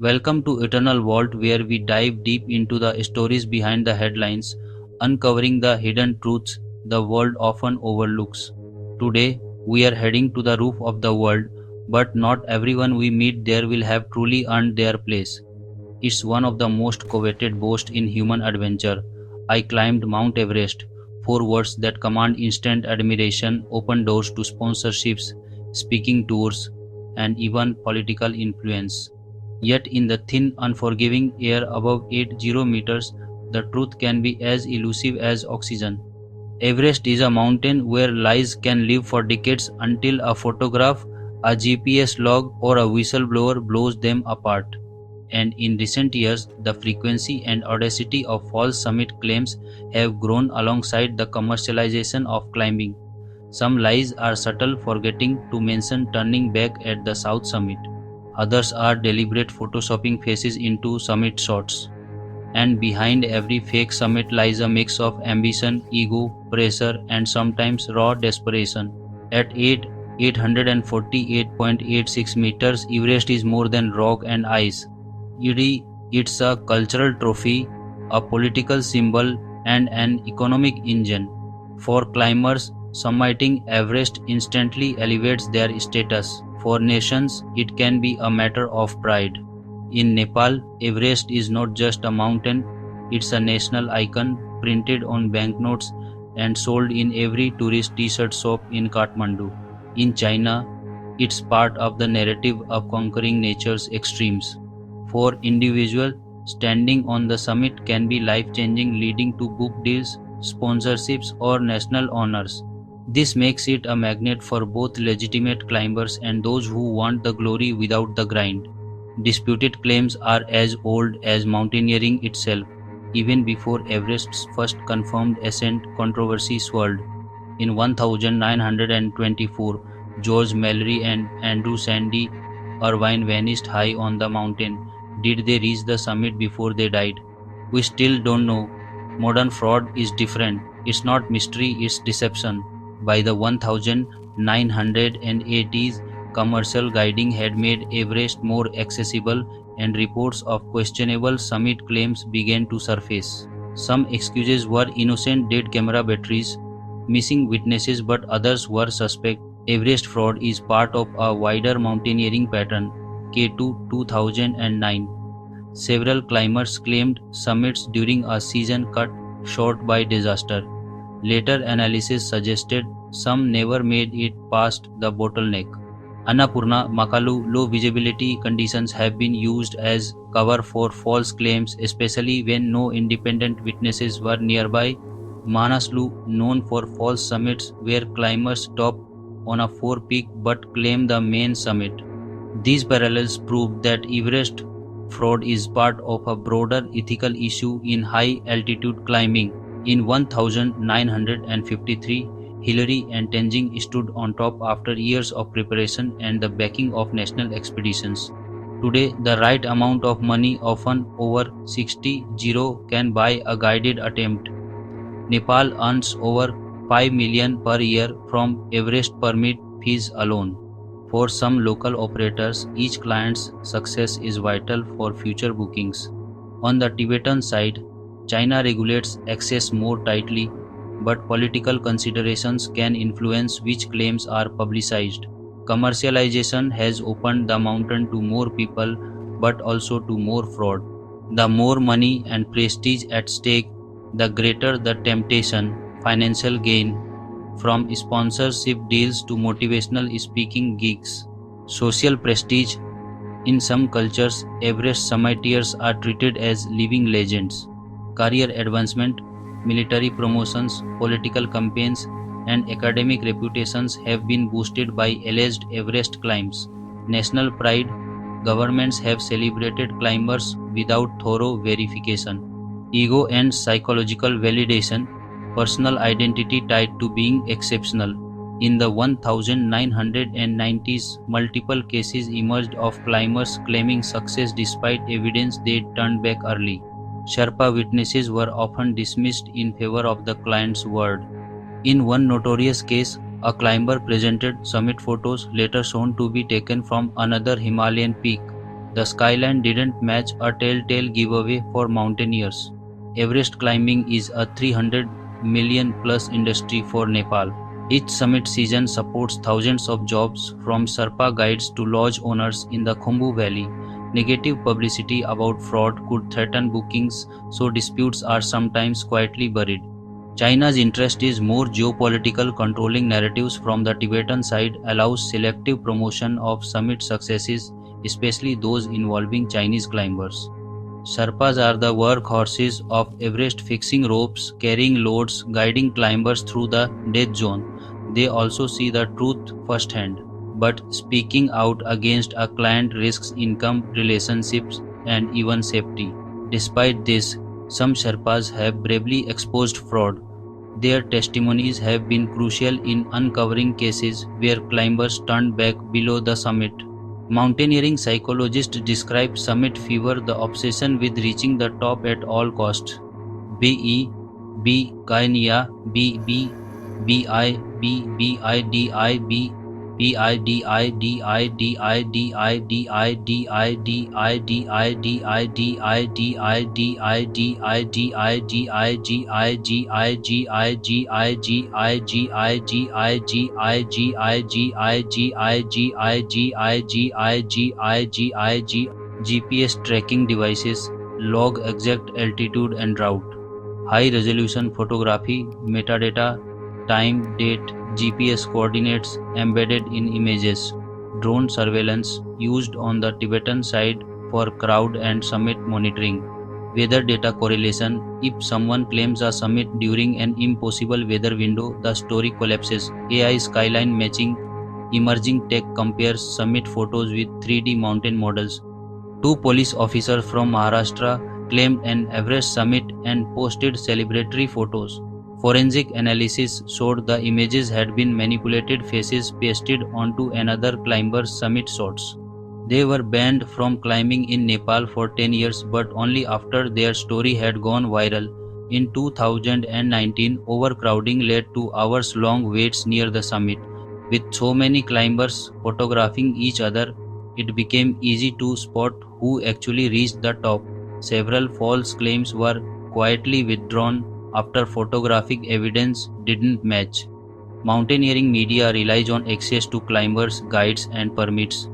Welcome to Eternal Vault, where we dive deep into the stories behind the headlines, uncovering the hidden truths the world often overlooks. Today, we are heading to the roof of the world, but not everyone we meet there will have truly earned their place. It's one of the most coveted boasts in human adventure. I climbed Mount Everest, four words that command instant admiration, open doors to sponsorships, speaking tours, and even political influence. Yet, in the thin, unforgiving air above 80 meters, the truth can be as elusive as oxygen. Everest is a mountain where lies can live for decades until a photograph, a GPS log, or a whistleblower blows them apart. And in recent years, the frequency and audacity of false summit claims have grown alongside the commercialization of climbing. Some lies are subtle, forgetting to mention turning back at the south summit. Others are deliberate photoshopping faces into summit shots. And behind every fake summit lies a mix of ambition, ego, pressure, and sometimes raw desperation. At 848.86 meters, Everest is more than rock and ice. It's a cultural trophy, a political symbol, and an economic engine. For climbers, summiting Everest instantly elevates their status. For nations, it can be a matter of pride. In Nepal, Everest is not just a mountain, it's a national icon printed on banknotes and sold in every tourist t-shirt shop in Kathmandu. In China, it's part of the narrative of conquering nature's extremes. For individuals, standing on the summit can be life-changing, leading to book deals, sponsorships, or national honors. This makes it a magnet for both legitimate climbers and those who want the glory without the grind. Disputed claims are as old as mountaineering itself. Even before Everest's first confirmed ascent, controversy swirled. In 1924, George Mallory and Andrew Sandy Irvine vanished high on the mountain. Did they reach the summit before they died? We still don't know. Modern fraud is different. It's not mystery, it's deception. By the 1980s, commercial guiding had made Everest more accessible, and reports of questionable summit claims began to surface. Some excuses were innocent dead camera batteries, missing witnesses, but others were suspect. Everest fraud is part of a wider mountaineering pattern. K2 2009. Several climbers claimed summits during a season cut short by disaster. Later analysis suggested some never made it past the bottleneck. Annapurna, Makalu, low visibility conditions have been used as cover for false claims, especially when no independent witnesses were nearby. Manaslu, known for false summits where climbers stop on a four-peak but claim the main summit. These parallels prove that Everest fraud is part of a broader ethical issue in high-altitude climbing. In 1953, Hillary and Tenzing stood on top after years of preparation and the backing of national expeditions. Today, the right amount of money, often over 60 can buy a guided attempt. Nepal earns over 5 million per year from Everest permit fees alone. For some local operators, each client's success is vital for future bookings. On the Tibetan side, China regulates access more tightly, but political considerations can influence which claims are publicized. Commercialization has opened the mountain to more people, but also to more fraud. The more money and prestige at stake, the greater the temptation. Financial gain, from sponsorship deals to motivational speaking gigs. Social prestige. In some cultures, Everest summiteers are treated as living legends. Career advancement, military promotions, political campaigns, and academic reputations have been boosted by alleged Everest climbs. National pride, governments have celebrated climbers without thorough verification. Ego and psychological validation, personal identity tied to being exceptional. In the 1990s, multiple cases emerged of climbers claiming success despite evidence they turned back early. Sherpa witnesses were often dismissed in favor of the client's word. In one notorious case, a climber presented summit photos later shown to be taken from another Himalayan peak. The skyline didn't match a telltale giveaway for mountaineers. Everest climbing is a 300 million plus industry for Nepal. Each summit season supports thousands of jobs from Sherpa guides to lodge owners in the Khumbu Valley. Negative publicity about fraud could threaten bookings, so disputes are sometimes quietly buried. China's interest is more geopolitical. Controlling narratives from the Tibetan side allows selective promotion of summit successes, especially those involving Chinese climbers. Sherpas are the workhorses of Everest, fixing ropes, carrying loads, guiding climbers through the death zone. They also see the truth firsthand, but speaking out against a client risks income, relationships, and even safety. Despite this, some Sherpas have bravely exposed fraud. Their testimonies have been crucial in uncovering cases where climbers turned back below the summit. Mountaineering psychologists describe summit fever, the obsession with reaching the top at all costs. B B Kainia B B B I B B I D I B B I D I D I D I D I D I D I D I D I D I D I D I D I D I D I G I G I G I G I G I G I G I G I G I G I G I G I G I G I G I G I G I G GPS tracking devices log exact altitude and route. High resolution photography, metadata, time, date, GPS coordinates embedded in images. Drone surveillance used on the Tibetan side for crowd and summit monitoring. Weather data correlation. If someone claims a summit during an impossible weather window, the story collapses. AI skyline matching. Emerging tech compares summit photos with 3D mountain models. Two police officers from Maharashtra claimed an Everest summit and posted celebratory photos. Forensic analysis showed the images had been manipulated faces pasted onto another climber's summit shots. They were banned from climbing in Nepal for 10 years, but only after their story had gone viral. In 2019, overcrowding led to hours-long waits near the summit. With so many climbers photographing each other, it became easy to spot who actually reached the top. Several false claims were quietly withdrawn after photographic evidence didn't match. Mountaineering media relies on access to climbers, guides, and permits.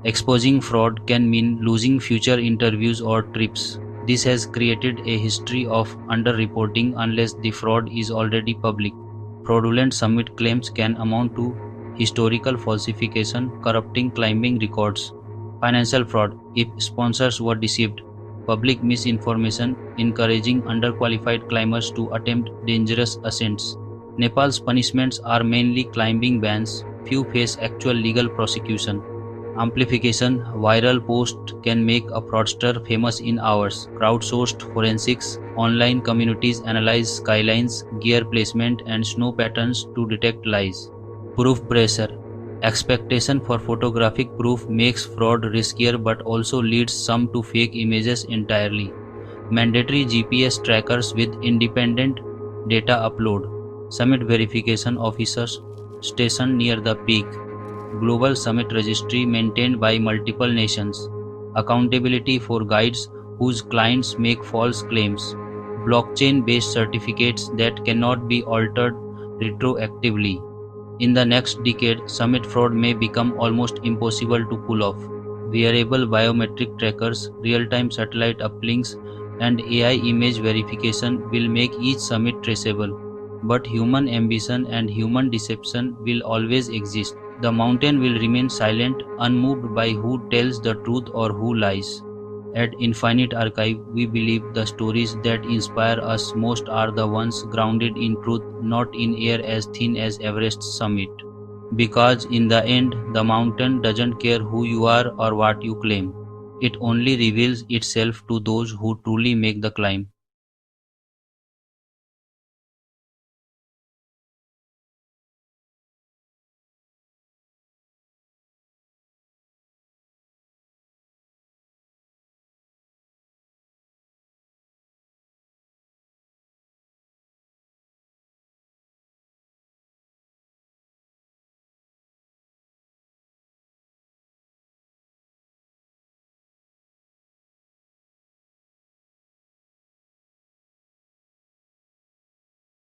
Exposing fraud can mean losing future interviews or trips. This has created a history of underreporting unless the fraud is already public. Fraudulent summit claims can amount to historical falsification, corrupting climbing records. Financial fraud, if sponsors were deceived. Public misinformation, encouraging underqualified climbers to attempt dangerous ascents. Nepal's punishments are mainly climbing bans, few face actual legal prosecution. Amplification, viral post can make a fraudster famous in hours. Crowdsourced forensics, online communities analyze skylines, gear placement, and snow patterns to detect lies. Proof pressure, expectation for photographic proof makes fraud riskier but also leads some to fake images entirely. Mandatory GPS trackers with independent data upload. Summit verification officers stationed near the peak. Global Summit Registry maintained by multiple nations. Accountability for guides whose clients make false claims. Blockchain based certificates that cannot be altered retroactively. In the next decade, summit fraud may become almost impossible to pull off. Wearable biometric trackers, real time satellite uplinks, and AI image verification will make each summit traceable. But human ambition and human deception will always exist. The mountain will remain silent, unmoved by who tells the truth or who lies. At Infinite Archive, we believe the stories that inspire us most are the ones grounded in truth, not in air as thin as Everest's summit. Because in the end, the mountain doesn't care who you are or what you claim. It only reveals itself to those who truly make the climb.